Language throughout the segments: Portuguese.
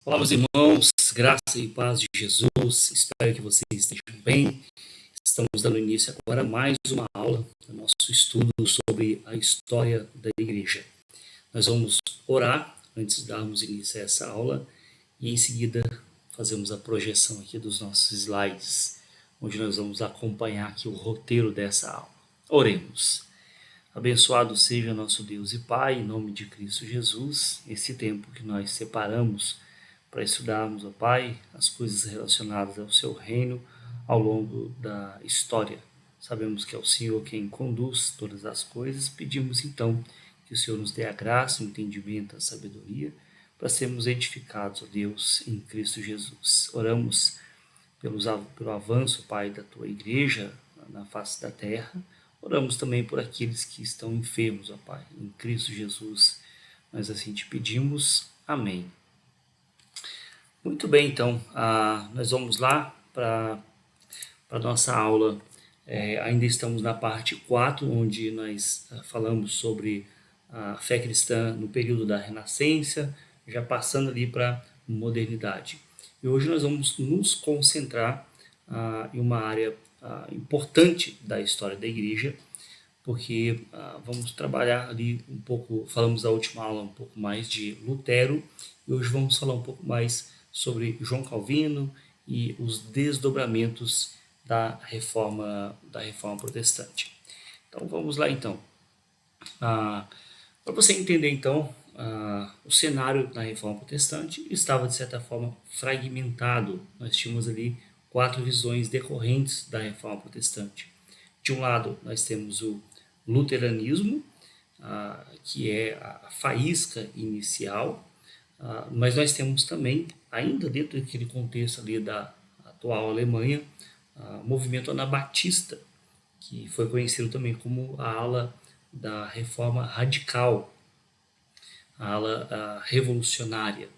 Olá, meus irmãos, graça e paz de Jesus, espero que vocês estejam bem. Estamos dando início agora a mais uma aula do nosso estudo sobre a história da igreja. Nós vamos orar antes de darmos início a essa aula e em seguida fazemos a projeção aqui dos nossos slides, onde nós vamos acompanhar aqui o roteiro dessa aula. Oremos. Abençoado seja nosso Deus e Pai, em nome de Cristo Jesus, esse tempo que nós separamos para estudarmos, ó Pai, as coisas relacionadas ao Seu reino ao longo da história. Sabemos que é o Senhor quem conduz todas as coisas. Pedimos então que o Senhor nos dê a graça, o entendimento, a sabedoria, para sermos edificados, ó Deus, em Cristo Jesus. Oramos pelo avanço, Pai, da Tua igreja na face da terra. Oramos também por aqueles que estão enfermos, ó Pai, em Cristo Jesus. Nós assim te pedimos. Amém. Muito bem, então, nós vamos lá para a nossa aula. Ainda estamos na parte 4, onde nós falamos sobre a fé cristã no período da Renascença, já passando ali para a modernidade. E hoje nós vamos nos concentrar em uma área importante da história da igreja, porque vamos trabalhar ali um pouco, falamos na última aula um pouco mais de Lutero, e hoje vamos falar um pouco mais sobre João Calvino e os desdobramentos da reforma protestante. Então vamos lá então. Para você entender então, o cenário da reforma protestante estava de certa forma fragmentado. Nós tínhamos ali 4 visões decorrentes da reforma protestante. De um lado nós temos o luteranismo, que é a faísca inicial, mas nós temos também, ainda dentro daquele contexto ali da atual Alemanha, o movimento anabatista, que foi conhecido também como a ala da reforma radical, a ala revolucionária.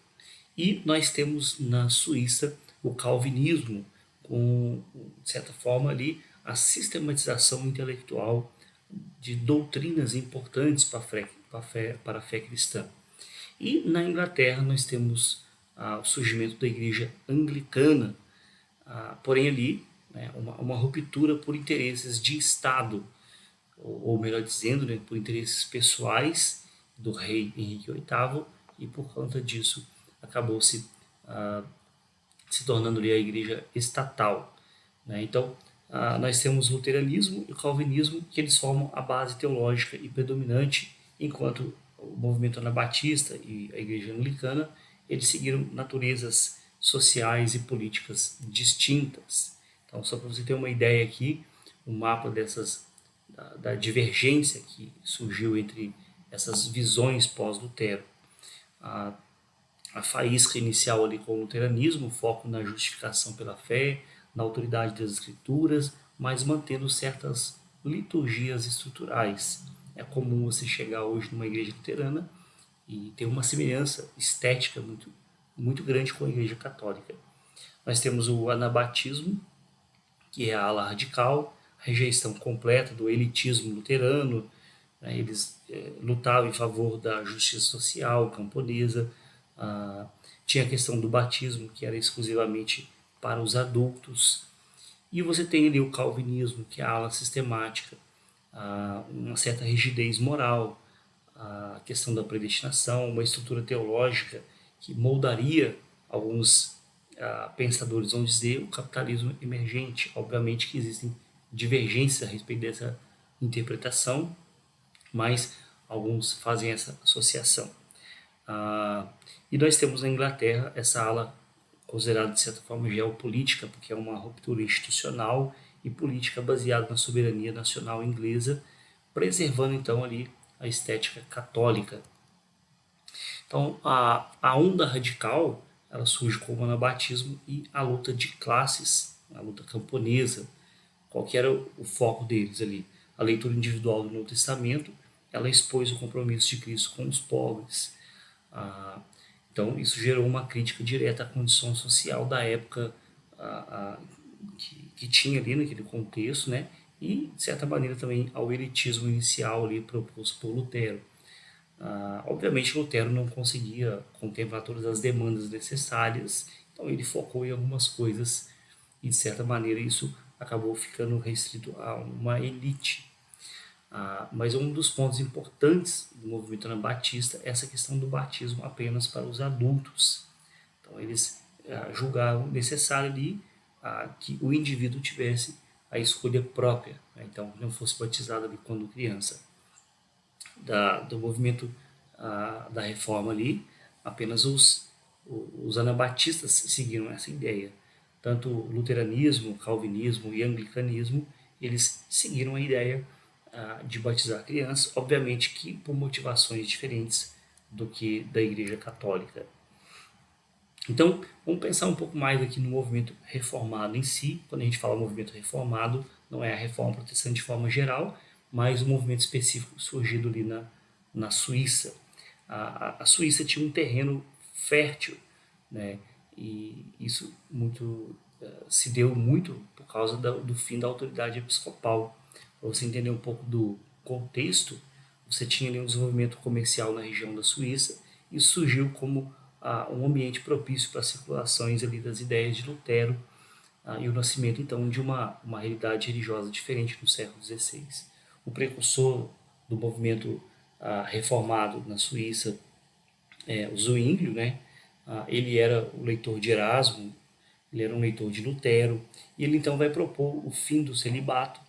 E nós temos na Suíça o calvinismo, com, de certa forma, ali, a sistematização intelectual de doutrinas importantes para a fé cristã. E na Inglaterra nós temos o surgimento da igreja anglicana, porém ali uma ruptura por interesses de Estado, ou melhor dizendo, por interesses pessoais do rei Henrique VIII, e por conta disso acabou se tornando ali a igreja estatal. Então, nós temos o luteranismo e o calvinismo, que eles formam a base teológica e predominante, enquanto o movimento anabatista e a igreja anglicana, eles seguiram naturezas sociais e políticas distintas. Então, só para você ter uma ideia aqui, o mapa da divergência que surgiu entre essas visões pós-Lutero. A faísca inicial ali com o luteranismo, foco na justificação pela fé, na autoridade das escrituras, mas mantendo certas liturgias estruturais. É comum você chegar hoje numa igreja luterana e ter uma semelhança estética muito, muito grande com a igreja católica. Nós temos o anabatismo, que é a ala radical, a rejeição completa do elitismo luterano. Eles lutavam em favor da justiça social camponesa. Tinha a questão do batismo, que era exclusivamente para os adultos. E você tem ali o calvinismo, que é a ala sistemática, uma certa rigidez moral, a questão da predestinação, uma estrutura teológica que moldaria alguns pensadores, vão dizer, o capitalismo emergente. Obviamente que existem divergências a respeito dessa interpretação, mas alguns fazem essa associação. E nós temos na Inglaterra essa ala considerada de certa forma geopolítica, porque é uma ruptura institucional e política baseada na soberania nacional inglesa, preservando então ali a estética católica. Então a onda radical, ela surge com o anabatismo e a luta de classes, a luta camponesa. Qual que era o foco deles ali? A leitura individual do Novo Testamento, ela expôs o compromisso de Cristo com os pobres. Então isso gerou uma crítica direta à condição social da época que tinha ali naquele contexto, né? E de certa maneira também ao elitismo inicial ali proposto por Lutero. Obviamente, Lutero não conseguia contemplar todas as demandas necessárias, então ele focou em algumas coisas e, de certa maneira, isso acabou ficando restrito a uma elite. Mas um dos pontos importantes do movimento anabatista é essa questão do batismo apenas para os adultos. Então, eles julgavam necessário ali que o indivíduo tivesse a escolha própria, né? Então, não fosse batizado ali quando criança. Do movimento da reforma ali, apenas os anabatistas seguiram essa ideia. Tanto o luteranismo, calvinismo e anglicanismo, eles seguiram a ideia de batizar crianças, obviamente que por motivações diferentes do que da Igreja Católica. Então, vamos pensar um pouco mais aqui no movimento reformado em si. Quando a gente fala movimento reformado, não é a reforma protestante de forma geral, mas um movimento específico surgido ali na Suíça. A Suíça tinha um terreno fértil, né? E isso se deu muito por causa do fim da autoridade episcopal. Para você entender um pouco do contexto, você tinha ali um desenvolvimento comercial na região da Suíça e surgiu como um ambiente propício para circulações ali das ideias de Lutero e o nascimento então de uma realidade religiosa diferente no século XVI. O precursor do movimento reformado na Suíça o Zwinglio, né? Ele era o leitor de Erasmo, ele era um leitor de Lutero, e ele então vai propor o fim do celibato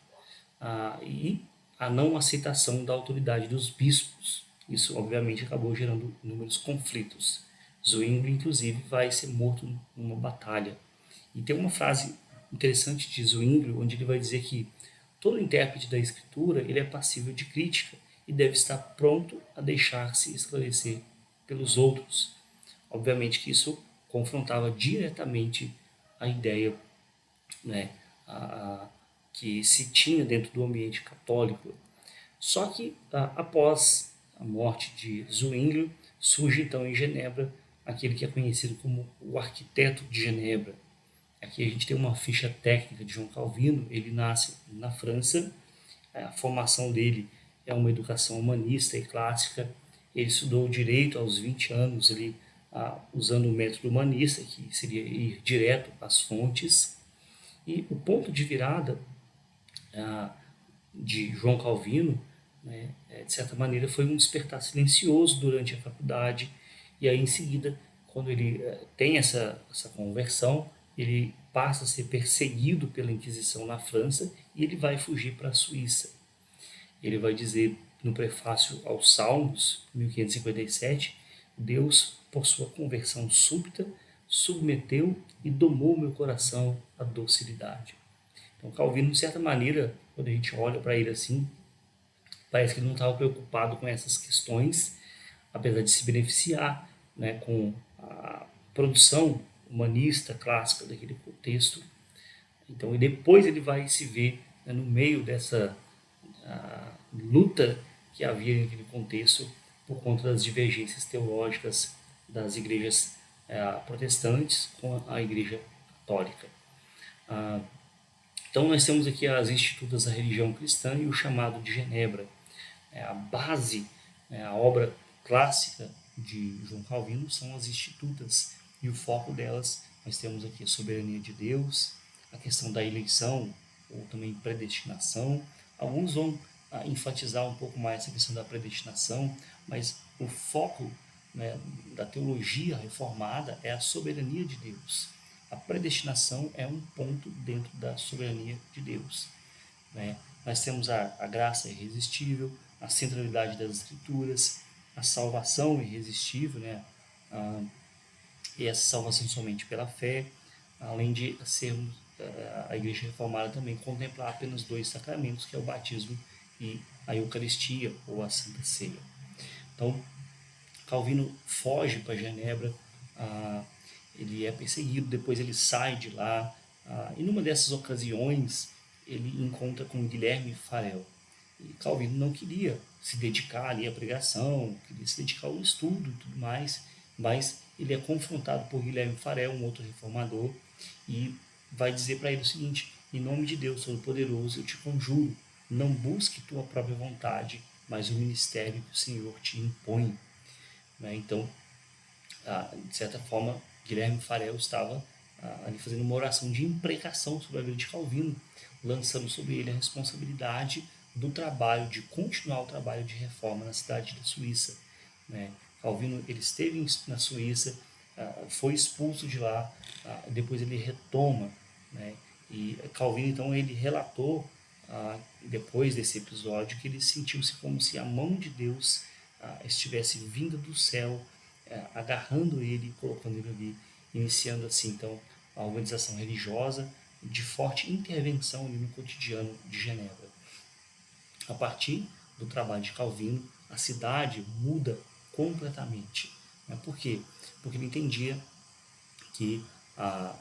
e a não aceitação da autoridade dos bispos. Isso, obviamente, acabou gerando inúmeros conflitos. Zwinglio, inclusive, vai ser morto numa batalha. E tem uma frase interessante de Zwinglio, onde ele vai dizer que todo intérprete da escritura ele é passível de crítica e deve estar pronto a deixar-se esclarecer pelos outros. Obviamente que isso confrontava diretamente a ideia, né, que se tinha dentro do ambiente católico. Só que após a morte de Zwinglio, surge então em Genebra aquele que é conhecido como o arquiteto de Genebra. Aqui a gente tem uma ficha técnica de João Calvino. Ele nasce na França, a formação dele é uma educação humanista e clássica. Ele estudou direito aos 20 anos, ali, usando o método humanista, que seria ir direto às fontes. E o ponto de virada de João Calvino, né, de certa maneira, foi um despertar silencioso durante a faculdade. E aí, em seguida, quando ele tem essa conversão, ele passa a ser perseguido pela Inquisição na França e ele vai fugir para a Suíça. Ele vai dizer no prefácio aos Salmos, 1557, Deus, por sua conversão súbita, submeteu e domou meu coração à docilidade. Então, Calvino, de certa maneira, quando a gente olha para ele assim, parece que ele não estava preocupado com essas questões, apesar de se beneficiar, né, com a produção humanista clássica daquele contexto. Então, e depois ele vai se ver, né, no meio dessa luta que havia naquele contexto por conta das divergências teológicas das igrejas protestantes com a igreja católica. Então nós temos aqui as institutas da religião cristã e o chamado de Genebra. A base, a obra clássica de João Calvino são as institutas, e o foco delas nós temos aqui a soberania de Deus, a questão da eleição ou também predestinação. Alguns vão enfatizar um pouco mais essa questão da predestinação, mas o foco, né, da teologia reformada é a soberania de Deus. A predestinação é um ponto dentro da soberania de Deus, né? Nós temos a graça irresistível, a centralidade das Escrituras, a salvação irresistível, né? E essa salvação somente pela fé, além de sermos a Igreja Reformada também contemplar apenas dois sacramentos, que é o batismo e a Eucaristia ou a Santa Ceia. Então, Calvino foge para Genebra, ele é perseguido, depois ele sai de lá, e numa dessas ocasiões ele encontra com Guilherme Farel. E Calvino não queria se dedicar ali à pregação, queria se dedicar ao estudo e tudo mais, mas ele é confrontado por Guilherme Farel, um outro reformador, e vai dizer para ele o seguinte: em nome de Deus Todo-Poderoso, eu te conjuro, não busque tua própria vontade, mas o ministério que o Senhor te impõe. Né? Então, de certa forma, Guilherme Farel estava ali fazendo uma oração de imprecação sobre a vida de Calvino, lançando sobre ele a responsabilidade do trabalho, de continuar o trabalho de reforma na cidade da Suíça. Né? Calvino ele esteve na Suíça, foi expulso de lá, depois ele retoma, né? E Calvino então ele relatou depois desse episódio que ele sentiu-se como se a mão de Deus estivesse vinda do céu, agarrando ele e colocando ele ali, iniciando assim então a organização religiosa de forte intervenção ali no cotidiano de Genebra. A partir do trabalho de Calvino, a cidade muda completamente. Por quê? Porque ele entendia que a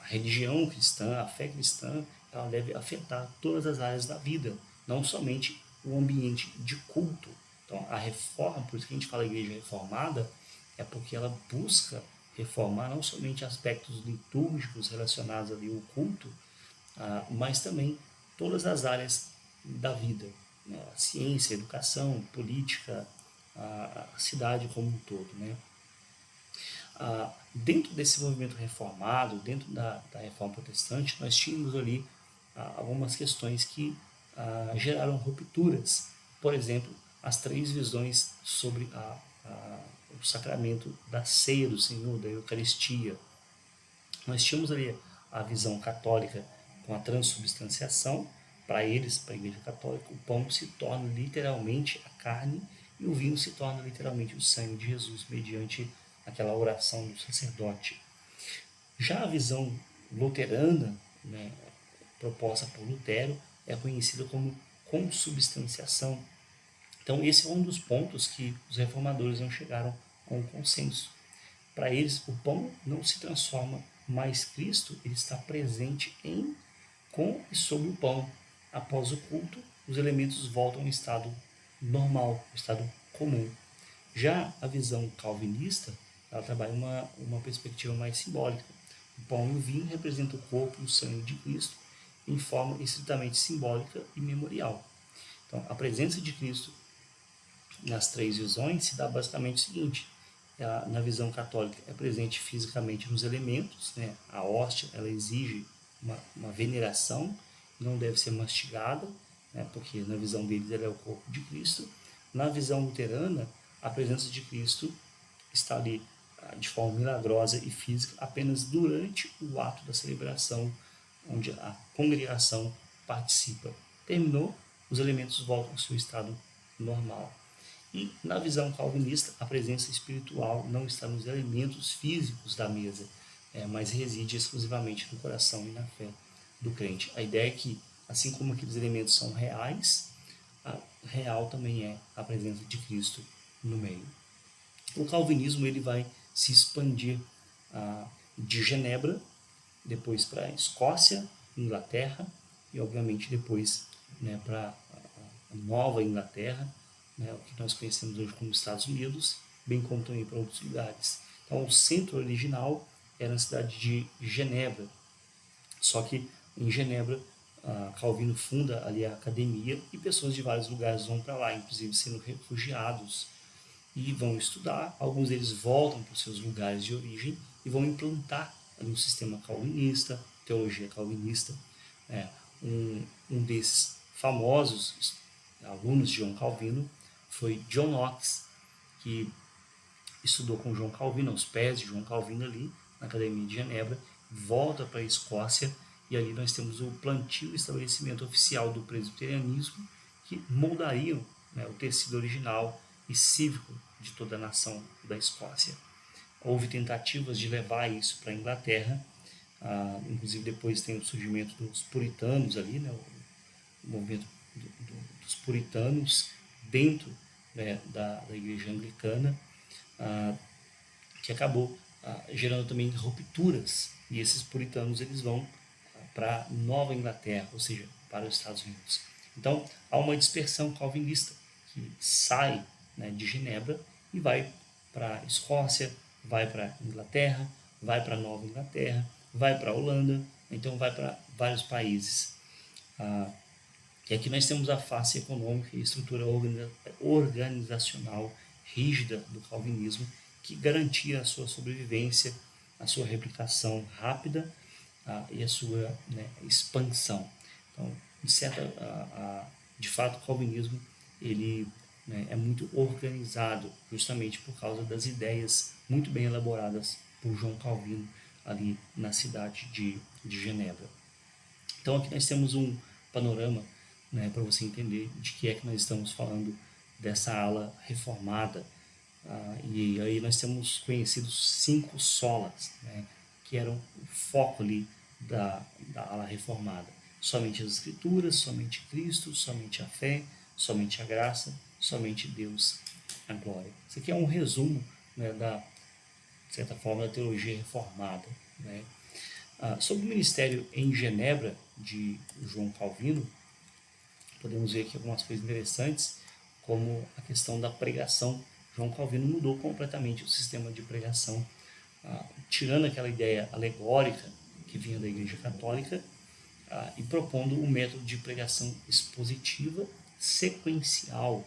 religião cristã, a fé cristã, ela deve afetar todas as áreas da vida, não somente o ambiente de culto. Então, a reforma, por isso que a gente fala igreja reformada, é porque ela busca reformar não somente aspectos litúrgicos relacionados ali ao culto, mas também todas as áreas da vida, né? A ciência, a educação, política, a cidade como um todo, né? Dentro desse movimento reformado, dentro da reforma protestante, nós tínhamos ali algumas questões que geraram rupturas. Por exemplo, as três visões sobre o sacramento da ceia do Senhor, da Eucaristia. Nós tínhamos ali a visão católica com a transubstanciação. Para eles, para a Igreja Católica, o pão se torna literalmente a carne e o vinho se torna literalmente o sangue de Jesus, mediante aquela oração do sacerdote. Já a visão luterana, né, proposta por Lutero, é conhecida como consubstanciação. Então, esse é um dos pontos que os reformadores não chegaram a um consenso. Para eles, o pão não se transforma, mas Cristo ele está presente em, com e sob o pão. Após o culto, os elementos voltam ao estado normal, ao estado comum. Já a visão calvinista, ela trabalha uma perspectiva mais simbólica. O pão e o vinho representam o corpo e o sangue de Cristo em forma estritamente simbólica e memorial. Então, a presença de Cristo nas três visões se dá basicamente o seguinte: na visão católica é presente fisicamente nos elementos, né? A hóstia ela exige uma veneração, não deve ser mastigada, né? Porque na visão deles ela é o corpo de Cristo. Na visão luterana, a presença de Cristo está ali de forma milagrosa e física apenas durante o ato da celebração, onde a congregação participa. Terminou, os elementos voltam ao seu estado normal. E na visão calvinista, a presença espiritual não está nos elementos físicos da mesa, mas reside exclusivamente no coração e na fé do crente. A ideia é que, assim como aqueles elementos são reais, real também é a presença de Cristo no meio. O calvinismo ele vai se expandir de Genebra, depois para a Escócia, Inglaterra e, obviamente, depois, né, para a Nova Inglaterra, né, o que nós conhecemos hoje como Estados Unidos, bem como também para outros lugares. Então, o centro original era na cidade de Genebra, só que em Genebra, Calvino funda ali a academia e pessoas de vários lugares vão para lá, inclusive sendo refugiados, e vão estudar. Alguns deles voltam para os seus lugares de origem e vão implantar ali um sistema calvinista, teologia calvinista. Um desses famosos alunos de João Calvino foi John Knox, que estudou com João Calvino, aos pés de João Calvino ali, na Academia de Genebra, volta para a Escócia, e ali nós temos o plantio e estabelecimento oficial do presbiterianismo, que moldariam, né, o tecido original e cívico de toda a nação da Escócia. Houve tentativas de levar isso para a Inglaterra, inclusive depois tem o surgimento dos puritanos ali, né, o movimento dos puritanos dentro, né, da igreja anglicana, que acabou gerando também rupturas, e esses puritanos eles vão para Nova Inglaterra, ou seja, para os Estados Unidos. Então, há uma dispersão calvinista que sai, né, de Genebra e vai para a Escócia, vai para a Inglaterra, vai para Nova Inglaterra, vai para a Holanda, então vai para vários países. E aqui nós temos a face econômica e estrutura organizacional rígida do calvinismo, que garantia a sua sobrevivência, a sua replicação rápida e a sua, né, expansão. Então, de fato, o calvinismo ele, né, é muito organizado, justamente por causa das ideias muito bem elaboradas por João Calvino ali na cidade de Genebra. Então aqui nós temos um panorama, né, para você entender de que é que nós estamos falando dessa ala reformada. E aí nós temos conhecidos 5 solas, né, que eram o foco ali da ala reformada. Somente as Escrituras, somente Cristo, somente a fé, somente a graça, somente Deus, a glória. Isso aqui é um resumo, né, de certa forma, da teologia reformada, né? Sobre o ministério em Genebra de João Calvino, podemos ver aqui algumas coisas interessantes, como a questão da pregação. João Calvino mudou completamente o sistema de pregação, tirando aquela ideia alegórica que vinha da Igreja Católica e propondo um método de pregação expositiva sequencial,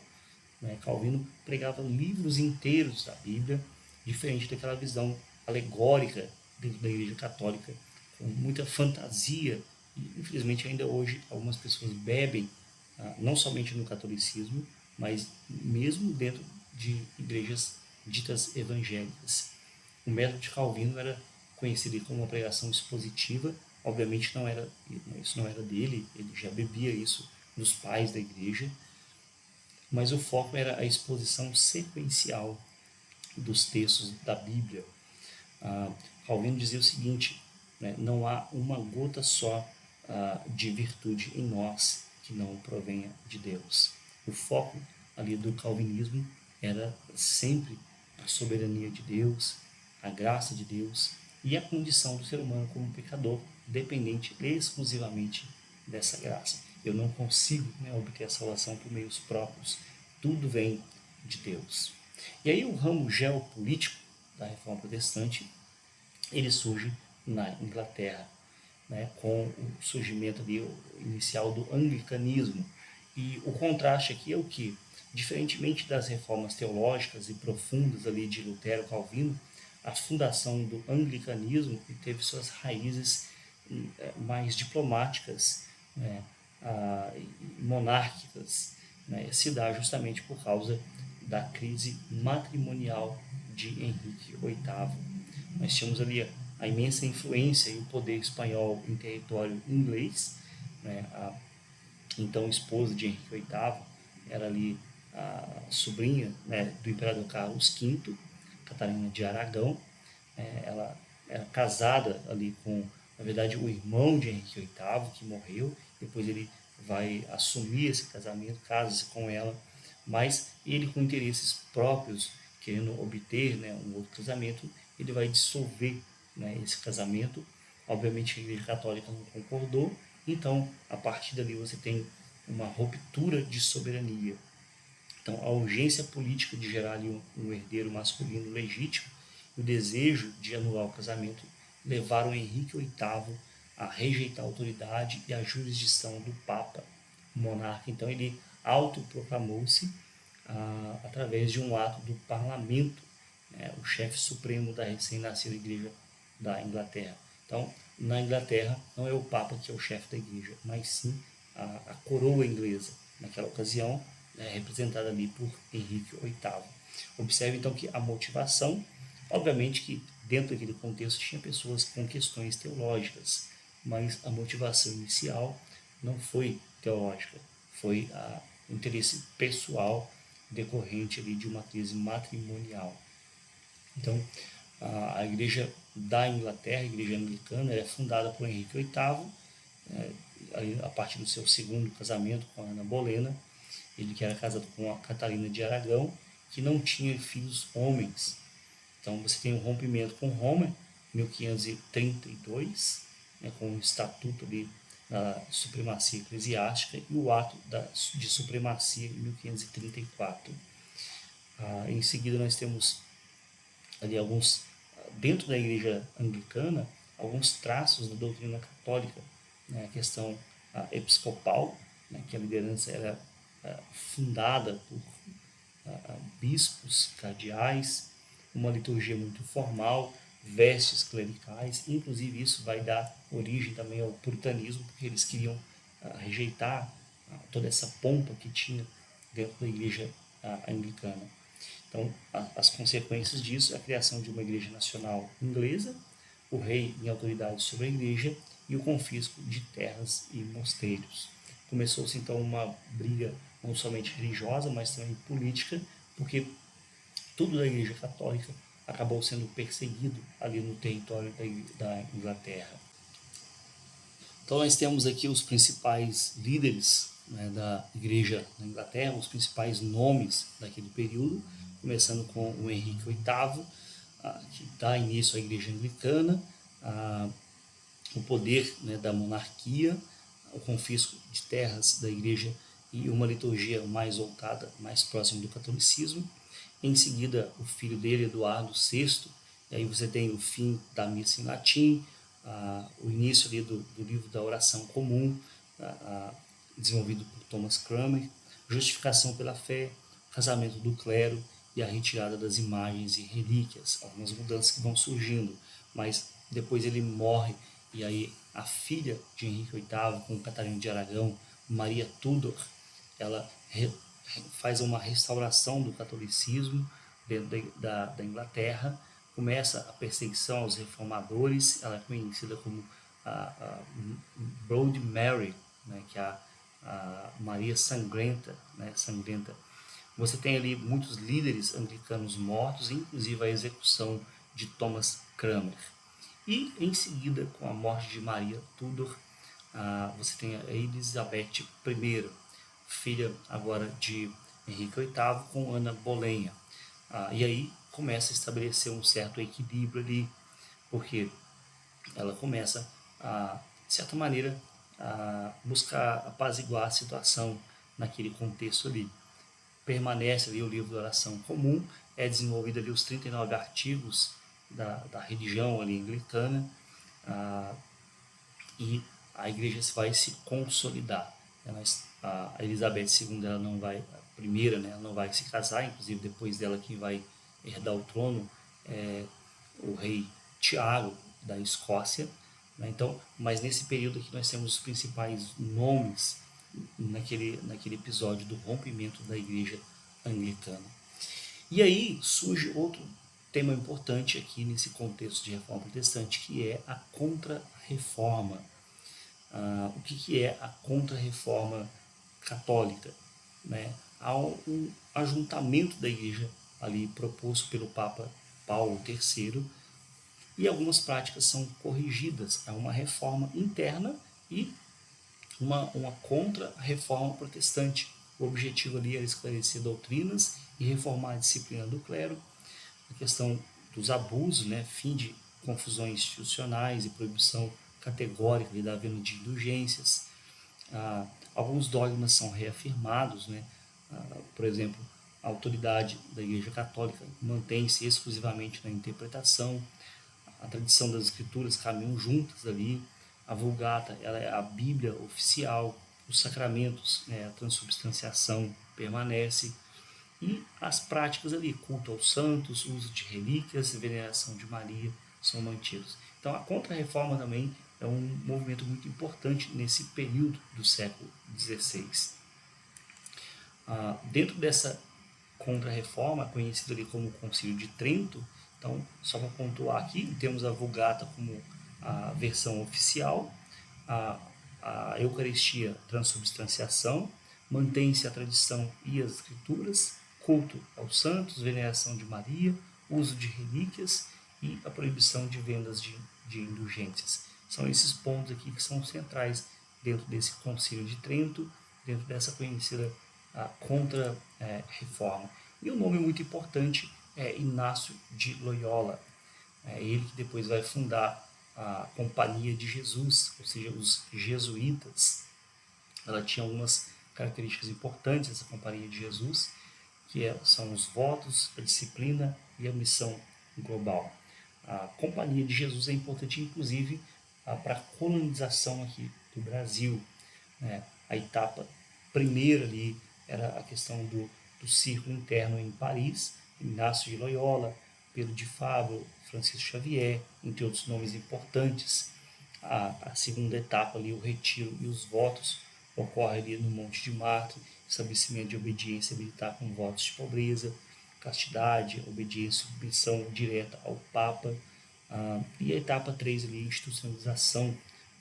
né? Calvino pregava livros inteiros da Bíblia, diferente daquela visão alegórica dentro da Igreja Católica, com muita fantasia. E, infelizmente, ainda hoje, algumas pessoas bebem, não somente no catolicismo, mas mesmo dentro de igrejas ditas evangélicas. O método de Calvino era conhecido como uma pregação expositiva. Obviamente, isso não era dele, ele já bebia isso dos pais da igreja, mas o foco era a exposição sequencial dos textos da Bíblia. Calvino dizia o seguinte, né, não há uma gota só de virtude em nós que não provenha de Deus. O foco ali do calvinismo era sempre a soberania de Deus, a graça de Deus e a condição do ser humano como pecador, dependente exclusivamente dessa graça. Eu não consigo, né, obter a salvação por meios próprios. Tudo vem de Deus. E aí o ramo geopolítico da Reforma Protestante, ele surge na Inglaterra, né, com o surgimento ali, inicial do anglicanismo. E o contraste aqui é o que? Diferentemente das reformas teológicas e profundas ali de Lutero e Calvino, a fundação do anglicanismo teve suas raízes mais diplomáticas, né, monárquicas, né, se dá justamente por causa da crise matrimonial de Henrique VIII. Nós tínhamos ali a imensa influência e o poder espanhol em território inglês, né, a então esposa de Henrique VIII era ali a sobrinha, né, do imperador Carlos V, Catarina de Aragão. Ela era casada ali com, na verdade, o irmão de Henrique VIII, que morreu. Depois ele vai assumir esse casamento, casa-se com ela, mas ele, com interesses próprios, querendo obter, né, um outro casamento, ele vai dissolver, né, esse casamento. Obviamente a Igreja Católica não concordou, então a partir dali você tem uma ruptura de soberania. Então a urgência política de gerar ali um herdeiro masculino legítimo e o desejo de anular o casamento levaram Henrique VIII a rejeitar a autoridade e a jurisdição do Papa, o monarca. Então ele autoproclamou-se através de um ato do parlamento, né, o chefe supremo da recém-nascida Igreja da Inglaterra. Então, na Inglaterra, não é o Papa que é o chefe da Igreja, mas sim a coroa inglesa, naquela ocasião, né, representada ali por Henrique VIII. Observe então que a motivação, obviamente que dentro daquele contexto tinha pessoas com questões teológicas, mas a motivação inicial não foi teológica, foi o interesse pessoal decorrente ali de uma crise matrimonial. Então, a Igreja da Inglaterra, a Igreja Anglicana, é fundada por Henrique VIII, a partir do seu segundo casamento com a Ana Bolena. Ele que era casado com a Catarina de Aragão, que não tinha filhos homens. Então você tem um rompimento com Roma, 1532, né, com o estatuto ali da supremacia eclesiástica e o ato de supremacia em 1534. Em seguida nós temos ali dentro da Igreja Anglicana, alguns traços da doutrina católica, né, a questão episcopal, né, que a liderança era fundada por bispos, cardeais, uma liturgia muito formal, vestes clericais, inclusive isso vai dar origem também ao puritanismo, porque eles queriam rejeitar toda essa pompa que tinha dentro da igreja anglicana. Então, as consequências disso é a criação de uma igreja nacional inglesa, o rei em autoridade sobre a igreja e o confisco de terras e mosteiros. Começou-se então uma briga não somente religiosa, mas também política, porque tudo da igreja católica acabou sendo perseguido ali no território da Inglaterra. Então nós temos aqui os principais líderes, né, da igreja na Inglaterra, os principais nomes daquele período, começando com o Henrique VIII, que dá início à igreja anglicana, o poder, né, da monarquia, o confisco de terras da igreja e uma liturgia mais voltada, mais próxima do catolicismo. Em seguida, o filho dele, Eduardo VI, e aí você tem o fim da missa em latim, o início ali do livro da oração comum, desenvolvido por Thomas Cranmer, justificação pela fé, casamento do clero e a retirada das imagens e relíquias, algumas mudanças que vão surgindo, mas depois ele morre e aí a filha de Henrique VIII, com Catarina de Aragão, Maria Tudor, ela faz uma restauração do catolicismo dentro da Inglaterra, começa a perseguição aos reformadores, ela é conhecida como a Bloody Mary, né, que é a Maria Sangrenta, né, sangrenta. Você tem ali muitos líderes anglicanos mortos, inclusive a execução de Thomas Cranmer. E em seguida, com a morte de Maria Tudor, você tem a Elizabeth I, filha agora de Henrique VIII, com Ana Boleyn. E aí começa a estabelecer um certo equilíbrio ali, porque ela começa, de certa maneira, a buscar apaziguar a situação naquele contexto ali. Permanece ali o livro da oração comum, é desenvolvido ali os 39 artigos da religião ali anglicana, e a igreja vai se consolidar. A Elizabeth II, ela não vai, a primeira, né, ela não vai se casar, inclusive depois dela quem vai herdar o trono é o rei Tiago da Escócia, né? Então, mas nesse período aqui nós temos os principais nomes naquele episódio do rompimento da igreja anglicana. E aí surge outro tema importante aqui nesse contexto de reforma protestante, que é a contra-reforma. O que é a contra-reforma católica? Né? Há um ajuntamento da igreja ali proposto pelo Papa Paulo III, e algumas práticas são corrigidas. É uma reforma interna e uma contra-reforma protestante. O objetivo ali era esclarecer doutrinas e reformar a disciplina do clero, a questão dos abusos, né, fim de confusões institucionais e proibição categórica da venda de indulgências. Alguns dogmas são reafirmados, né, por exemplo, a autoridade da Igreja Católica mantém-se exclusivamente na interpretação, a tradição das Escrituras caminham juntas ali, a Vulgata, ela é a Bíblia oficial, os sacramentos, né, a transubstanciação permanece, e as práticas ali, culto aos santos, uso de relíquias, veneração de Maria, são mantidos. Então a Contra-Reforma também é um movimento muito importante nesse período do século XVI. Dentro dessa Contra-Reforma, conhecida ali como Concílio de Trento, então, só para pontuar aqui, temos a Vulgata como a versão oficial, a Eucaristia, transubstanciação, mantém-se a tradição e as escrituras, culto aos santos, veneração de Maria, uso de relíquias e a proibição de vendas de indulgências. São esses pontos aqui que são centrais dentro desse Concílio de Trento, dentro dessa conhecida Contra-Reforma. E um nome muito importante é Inácio de Loyola. É ele que depois vai fundar a Companhia de Jesus, ou seja, os jesuítas. Ela tinha algumas características importantes, essa Companhia de Jesus, que são os votos, a disciplina e a missão global. A Companhia de Jesus é importante, inclusive, para a colonização aqui do Brasil. Né? A etapa primeira ali era a questão do círculo interno em Paris, Inácio de Loyola, Pedro de Fabro, Francisco Xavier, entre outros nomes importantes. A segunda etapa ali, o retiro e os votos, ocorre ali no Monte de Martre, estabelecimento de obediência militar com votos de pobreza, castidade, obediência e submissão direta ao Papa. E a etapa 3 ali, a institucionalização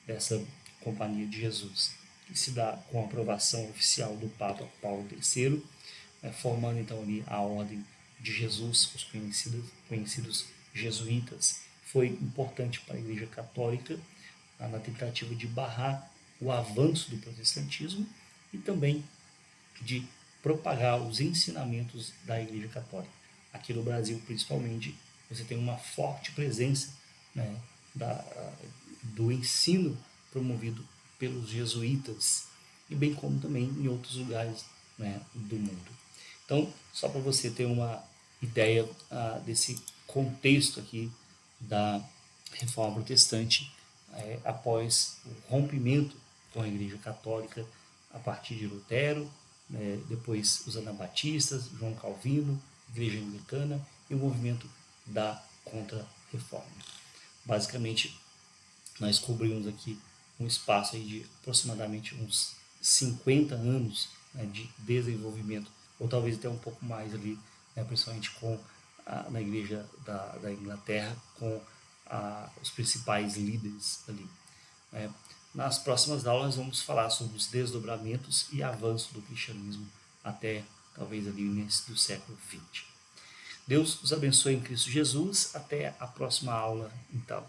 dessa Companhia de Jesus, que se dá com a aprovação oficial do Papa Paulo III, formando então ali a Ordem de Jesus, os conhecidos jesuítas. Foi importante para a Igreja Católica na tentativa de barrar o avanço do protestantismo e também de propagar os ensinamentos da Igreja Católica. Aqui no Brasil, principalmente, você tem uma forte presença, né, do ensino promovido pelos jesuítas, e bem como também em outros lugares, né, do mundo. Então, só para você ter uma ideia desse contexto aqui da Reforma Protestante, após o rompimento com a Igreja Católica a partir de Lutero, depois os anabatistas, João Calvino, Igreja Anglicana e o movimento da Contra-Reforma. Basicamente, nós cobrimos aqui um espaço aí de aproximadamente uns 50 anos, né, de desenvolvimento, ou talvez até um pouco mais ali, né, principalmente na Igreja da Inglaterra, com os principais líderes ali. Nas próximas aulas vamos falar sobre os desdobramentos e avanço do cristianismo até talvez ali o início do século XX. Deus os abençoe em Cristo Jesus. Até a próxima aula, então.